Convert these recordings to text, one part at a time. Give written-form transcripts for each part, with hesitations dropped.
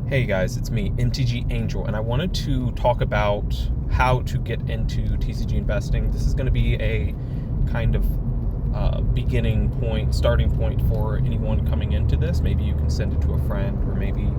Hey guys, it's me, MTG Angel, and I wanted to talk about how to get into TCG investing. This is going to be a kind of beginning point, starting point for anyone coming into this. Maybe you can send it to a friend, or maybe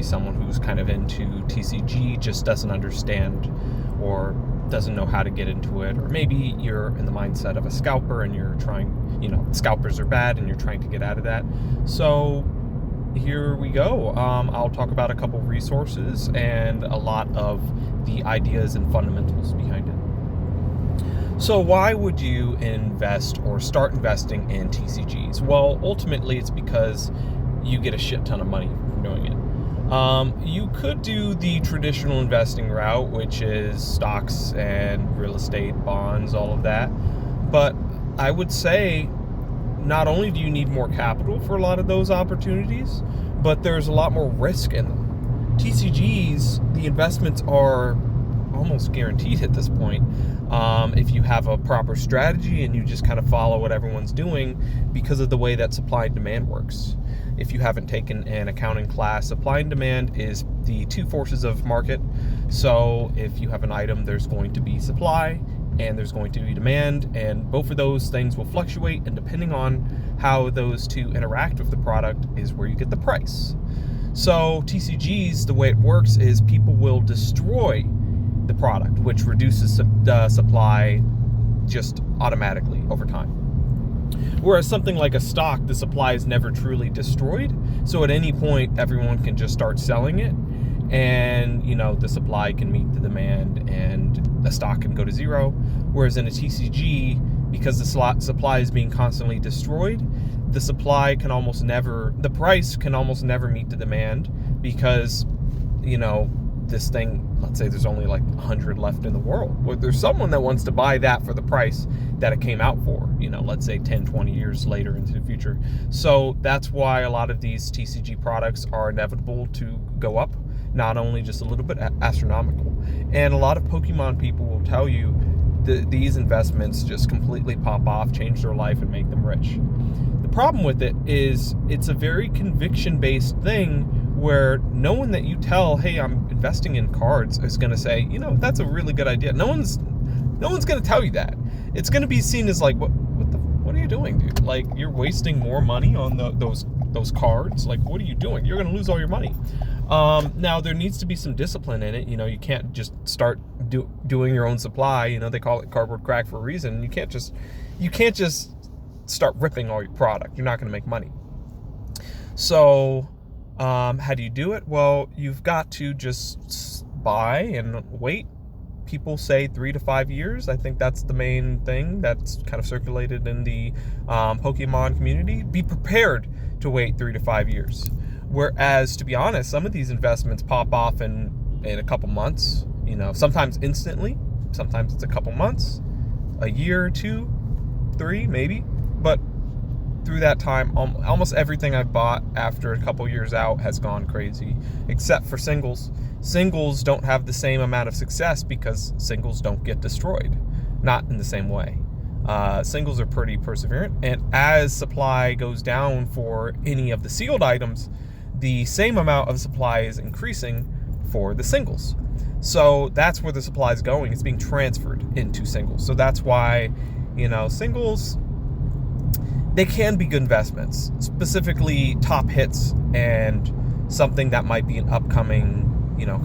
someone who's kind of into TCG just doesn't understand or doesn't know how to get into it, or maybe you're in the mindset of a scalper and you're trying, scalpers are bad and you're trying to get out of that. So here we go. I'll talk about a couple resources and a lot of the ideas and fundamentals behind it. So why would you invest or start investing in TCGs? Well, ultimately it's because you get a shit ton of money from doing it. You could do the traditional investing route, which is stocks and real estate, bonds, all of that. But I would say not only do you need more capital for a lot of those opportunities, but there's a lot more risk in them. TCGs, the investments are almost guaranteed at this point if you have a proper strategy and you just kind of follow what everyone's doing, because of the way that supply and demand works. If you haven't taken an accounting class, supply and demand is the two forces of market. So if you have an item, there's going to be supply and there's going to be demand, and both of those things will fluctuate, and depending on how those two interact with the product is where you get the price. So TCGs, the way it works is people will destroy the product, which reduces the supply just automatically over time. Whereas something like a stock, the supply is never truly destroyed, so at any point everyone can just start selling it, and the supply can meet the demand and the stock can go to zero. Whereas in a TCG, because the supply is being constantly destroyed, the price can almost never meet the demand, because this thing, let's say there's only like 100 left in the world. Well, there's someone that wants to buy that for the price that it came out for, let's say 10, 20 years later into the future. So that's why a lot of these TCG products are inevitable to go up, not only just a little bit, astronomical. And a lot of Pokemon people will tell you that these investments just completely pop off, change their life, and make them rich. The problem with it is it's a very conviction-based thing, where no one that you tell, hey, I'm investing in cards, is going to say, that's a really good idea. No one's going to tell you that. It's going to be seen as like, what are you doing, dude? Like, you're wasting more money on those cards. Like, what are you doing? You're going to lose all your money. Now there needs to be some discipline in it. You can't just start doing your own supply. They call it cardboard crack for a reason. You can't just start ripping all your product. You're not going to make money. So how do you do it? Well, you've got to just buy and wait. People say 3 to 5 years. I think that's the main thing that's kind of circulated in the Pokemon community. Be prepared to wait 3 to 5 years. Whereas, to be honest, some of these investments pop off in a couple months, sometimes instantly, sometimes it's a couple months, a year or 2, 3 maybe. But through that time, almost everything I've bought after a couple years out has gone crazy, except for singles. Singles don't have the same amount of success because singles don't get destroyed, not in the same way. Singles are pretty perseverant, and as supply goes down for any of the sealed items, the same amount of supply is increasing for the singles. So that's where the supply is going. It's being transferred into singles. So that's why, singles, they can be good investments, specifically top hits and something that might be an upcoming,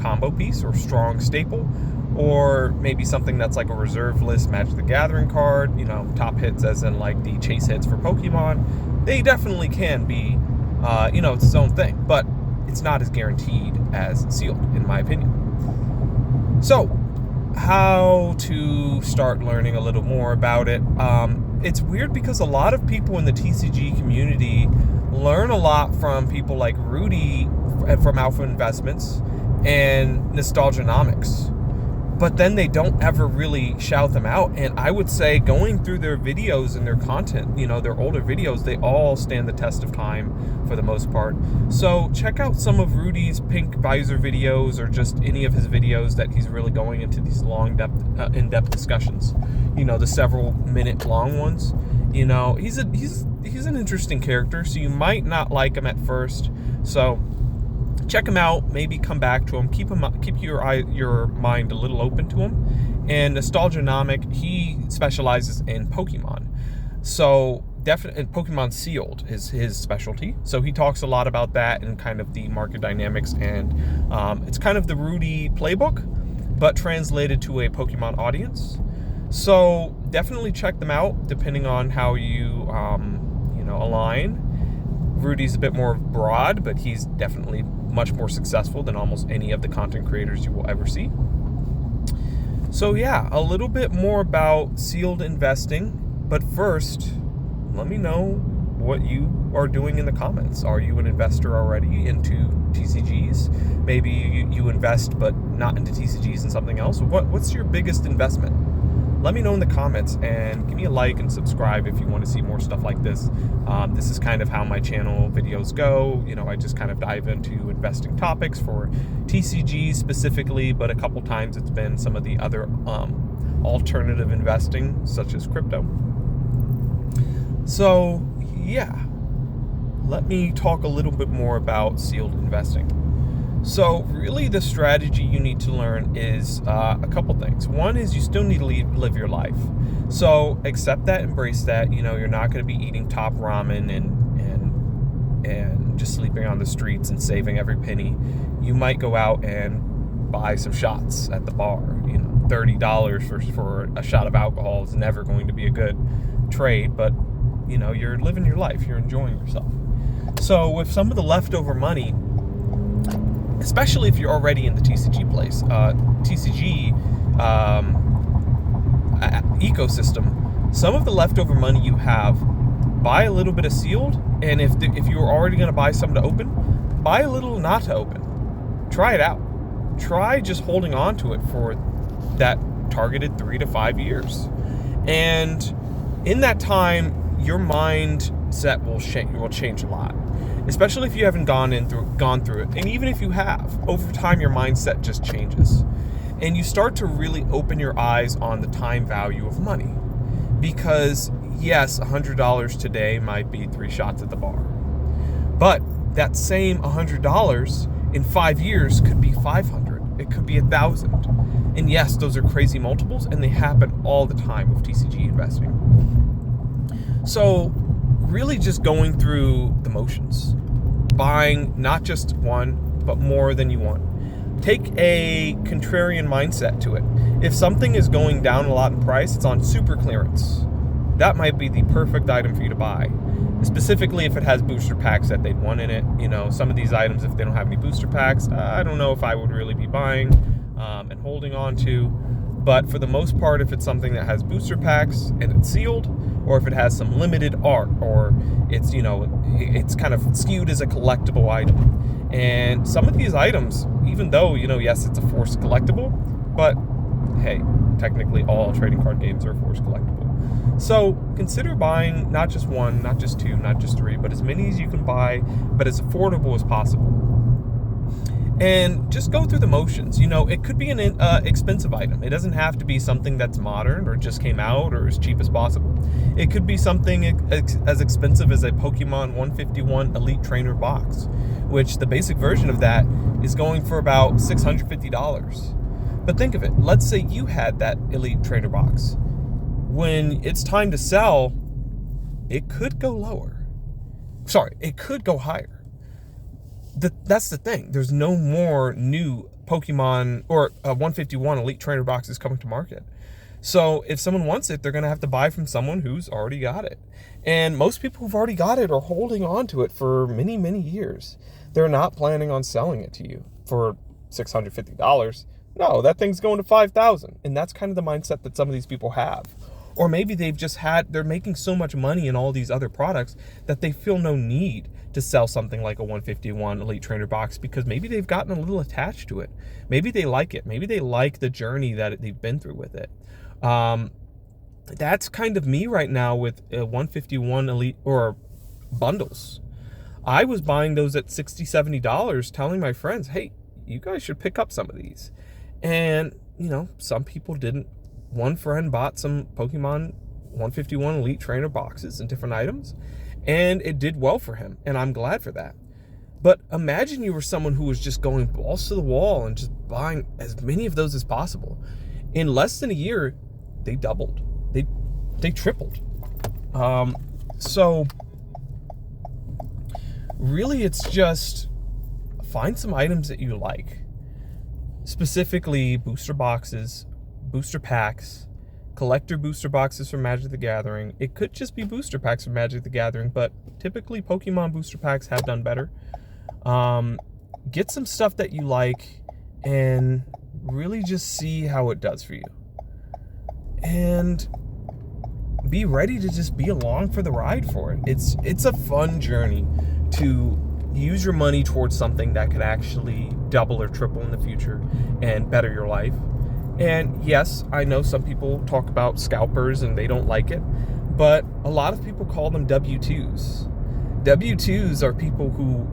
combo piece or strong staple, or maybe something that's like a reserve list Magic the Gathering card, top hits as in like the chase hits for Pokemon. They definitely can be, it's its own thing, but it's not as guaranteed as sealed, in my opinion. So, how to start learning a little more about it? It's weird because a lot of people in the TCG community learn a lot from people like Rudy from Alpha Investments and Nostalgianomics, but then they don't ever really shout them out. And I would say going through their videos and their content, their older videos, they all stand the test of time for the most part. So check out some of Rudy's Pink Visor videos, or just any of his videos that he's really going into these long in-depth discussions, the several minute long ones. He's an interesting character, so you might not like him at first. So check him out, maybe come back to him, keep your mind a little open to him. And Nostalgianomic, he specializes in Pokemon. So definitely, Pokemon Sealed is his specialty. So he talks a lot about that and kind of the market dynamics, and it's kind of the Rudy playbook, but translated to a Pokemon audience. So definitely check them out, depending on how you align. Rudy's a bit more broad, but he's definitely much more successful than almost any of the content creators you will ever see. So yeah, a little bit more about sealed investing. But first, let me know what you are doing in the comments. Are you an investor already into TCGs? Maybe you invest but not into TCGs and something else. What's your biggest investment? Let me know in the comments, and give me a like and subscribe if you want to see more stuff like this. This is kind of how my channel videos go. I just kind of dive into investing topics for TCGs specifically, but a couple times it's been some of the other alternative investing, such as crypto. So yeah, let me talk a little bit more about sealed investing. So really the strategy you need to learn is a couple things. One is you still need to live your life. So accept that, embrace that. You're not going to be eating top ramen and just sleeping on the streets and saving every penny. You might go out and buy some shots at the bar. $30 for a shot of alcohol is never going to be a good trade, but you're living your life, you're enjoying yourself. So with some of the leftover money, especially if you're already in the TCG ecosystem, some of the leftover money you have, buy a little bit of sealed, and if you're already going to buy some to open, buy a little not to open. Try it out. Try just holding on to it for that targeted 3 to 5 years, and in that time, your mindset will change a lot. Especially if you haven't gone through it. And even if you have, over time your mindset just changes. And you start to really open your eyes on the time value of money. Because yes, $100 today might be 3 shots at the bar. But that same $100 in 5 years could be 500. It could be 1,000. And yes, those are crazy multiples, and they happen all the time with TCG investing. So really just going through the motions, buying not just one, but more than you want. Take a contrarian mindset to it. If something is going down a lot in price, it's on super clearance. That might be the perfect item for you to buy. Specifically if it has booster packs that they'd want in it. Some of these items, if they don't have any booster packs, I don't know if I would really be buying and holding on to. But for the most part, if it's something that has booster packs and it's sealed, or if it has some limited art, or it's it's kind of skewed as a collectible item. And some of these items, even though yes, it's a forced collectible, but hey, technically all trading card games are forced collectible. So consider buying not just one, not just two, not just three, but as many as you can buy, but as affordable as possible. And just go through the motions. It could be an expensive item. It doesn't have to be something that's modern or just came out or as cheap as possible. It could be something as expensive as a Pokemon 151 Elite Trainer box, which the basic version of that is going for about $650. But think of it. Let's say you had that Elite Trainer box. When it's time to sell, it could go lower. Sorry, it could go higher. That's the thing. There's no more new Pokemon or 151 Elite Trainer boxes coming to market. So if someone wants it, they're going to have to buy from someone who's already got it. And most people who've already got it are holding on to it for many, many years. They're not planning on selling it to you for $650. No, that thing's going to $5,000. And that's kind of the mindset that some of these people have. Or maybe they're making so much money in all these other products that they feel no need to sell something like a 151 Elite Trainer box, because maybe they've gotten a little attached to it. Maybe they like it. Maybe they like the journey that they've been through with it. That's kind of me right now with 151 Elite or bundles. I was buying those at $60, $70, telling my friends, hey, you guys should pick up some of these. And, some people didn't. One friend bought some Pokemon 151 Elite Trainer boxes and different items, and it did well for him, and I'm glad for that. But imagine you were someone who was just going balls to the wall and just buying as many of those as possible. In less than a year, they doubled. They tripled. So really, it's just find some items that you like. Specifically, booster boxes, booster packs, collector booster boxes from Magic the Gathering. It could just be booster packs from Magic the Gathering, but typically Pokemon booster packs have done better. Get some stuff that you like and really just see how it does for you. And be ready to just be along for the ride for it. It's a fun journey to use your money towards something that could actually double or triple in the future and better your life. And yes, I know some people talk about scalpers and they don't like it, but a lot of people call them W-2s. W-2s are people who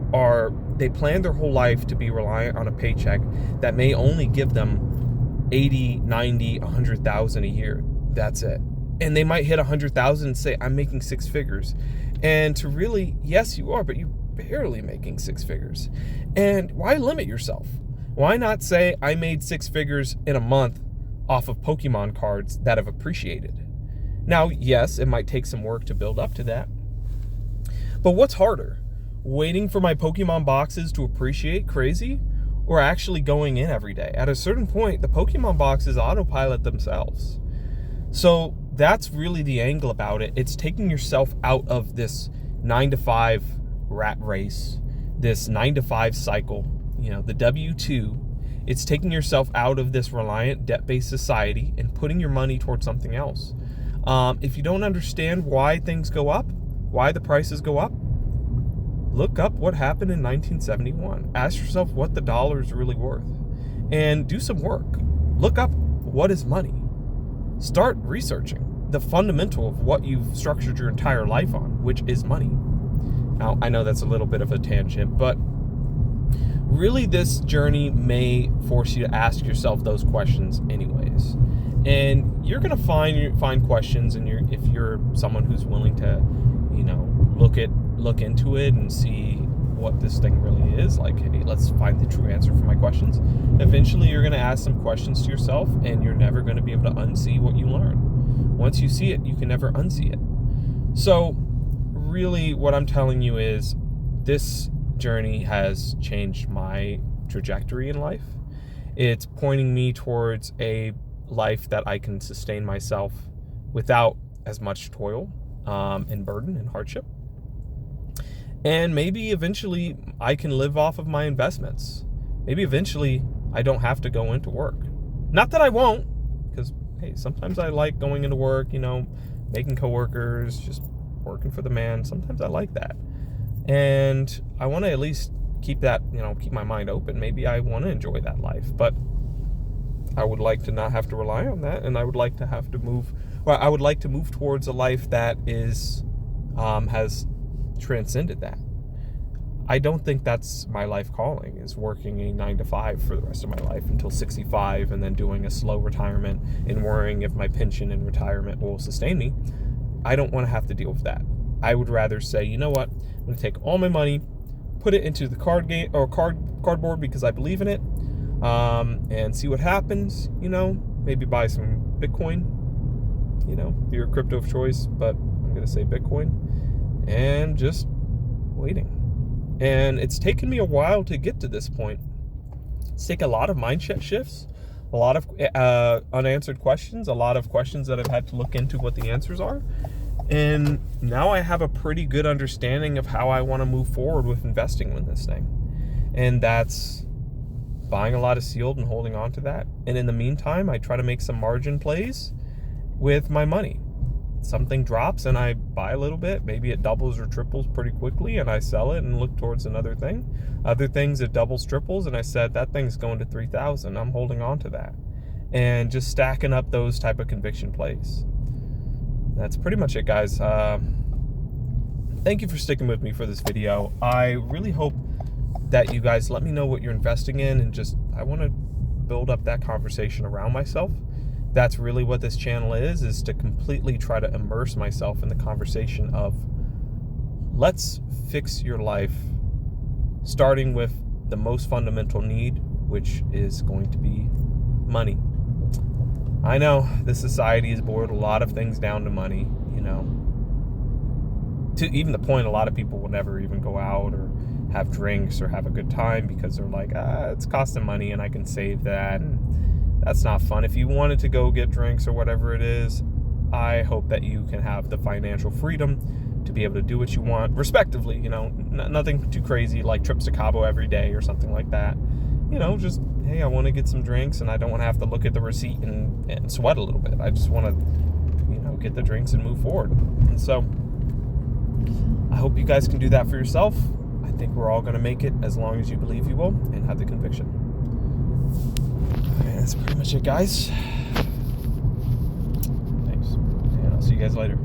they plan their whole life to be reliant on a paycheck that may only give them 80, 90, 100,000 a year. That's it. And they might hit 100,000 and say, I'm making six figures. And to really, yes, you are, but you're barely making six figures. And why limit yourself? Why not say, I made six figures in a month off of Pokemon cards that have appreciated? Now, yes, it might take some work to build up to that. But what's harder? Waiting for my Pokemon boxes to appreciate crazy, or actually going in every day? At a certain point, the Pokemon boxes autopilot themselves. So that's really the angle about it. It's taking yourself out of this 9-to-5 rat race, this 9-to-5 cycle, the W-2. It's taking yourself out of this reliant debt-based society and putting your money towards something else. If you don't understand why things go up, why the prices go up, look up what happened in 1971. Ask yourself what the dollar is really worth and do some work. Look up what is money. Start researching the fundamental of what you've structured your entire life on, which is money. Now, I know that's a little bit of a tangent, but really this journey may force you to ask yourself those questions anyways. And you're going to find questions, and if you're someone who's willing to, look into it and see what this thing really is, like, hey, let's find the true answer for my questions. Eventually, you're going to ask some questions to yourself, and you're never going to be able to unsee what you learn. Once you see it, you can never unsee it. So, really, what I'm telling you is this journey has changed my trajectory in life. It's pointing me towards a life that I can sustain myself without as much toil and burden and hardship. And maybe eventually I can live off of my investments. Maybe eventually I don't have to go into work. Not that I won't, because, hey, sometimes I like going into work, making coworkers, just working for the man. Sometimes I like that. And I want to at least keep that, keep my mind open. Maybe I want to enjoy that life, but I would like to not have to rely on that, and I would like to I would like to move towards a life that has transcended that. I don't think that's my life calling, is working a 9-to-5 for the rest of my life until 65 and then doing a slow retirement and worrying if my pension in retirement will sustain me. I don't want to have to deal with that. I would rather say, you know what, I'm going to take all my money, put it into the cardboard because I believe in it, and see what happens. Maybe buy some Bitcoin, your crypto of choice, but I'm going to say Bitcoin, and just waiting. And it's taken me a while to get to this point. It's taken a lot of mindset shifts, a lot of unanswered questions, a lot of questions that I've had to look into what the answers are. And now I have a pretty good understanding of how I want to move forward with investing in this thing. And that's buying a lot of sealed and holding on to that. And in the meantime, I try to make some margin plays with my money. Something drops and I buy a little bit. Maybe it doubles or triples pretty quickly and I sell it and look towards another thing. Other things, it doubles, triples, and I said, that thing's going to 3,000. I'm holding on to that. And just stacking up those type of conviction plays. That's pretty much it, guys. Thank you for sticking with me for this video. I really hope that you guys let me know what you're investing in, and I want to build up that conversation around myself. That's really what this channel is to completely try to immerse myself in the conversation of, let's fix your life starting with the most fundamental need, which is going to be money. I know this society has boiled a lot of things down to money, to even the point a lot of people will never even go out or have drinks or have a good time because they're like, it's costing money and I can save that, and that's not fun. If you wanted to go get drinks or whatever it is, I hope that you can have the financial freedom to be able to do what you want respectively, nothing too crazy like trips to Cabo every day or something like that. Just, hey, I want to get some drinks and I don't want to have to look at the receipt and sweat a little bit. I just want to, get the drinks and move forward. And so I hope you guys can do that for yourself. I think we're all going to make it as long as you believe you will and have the conviction. Okay, that's pretty much it, guys. Thanks. And I'll see you guys later.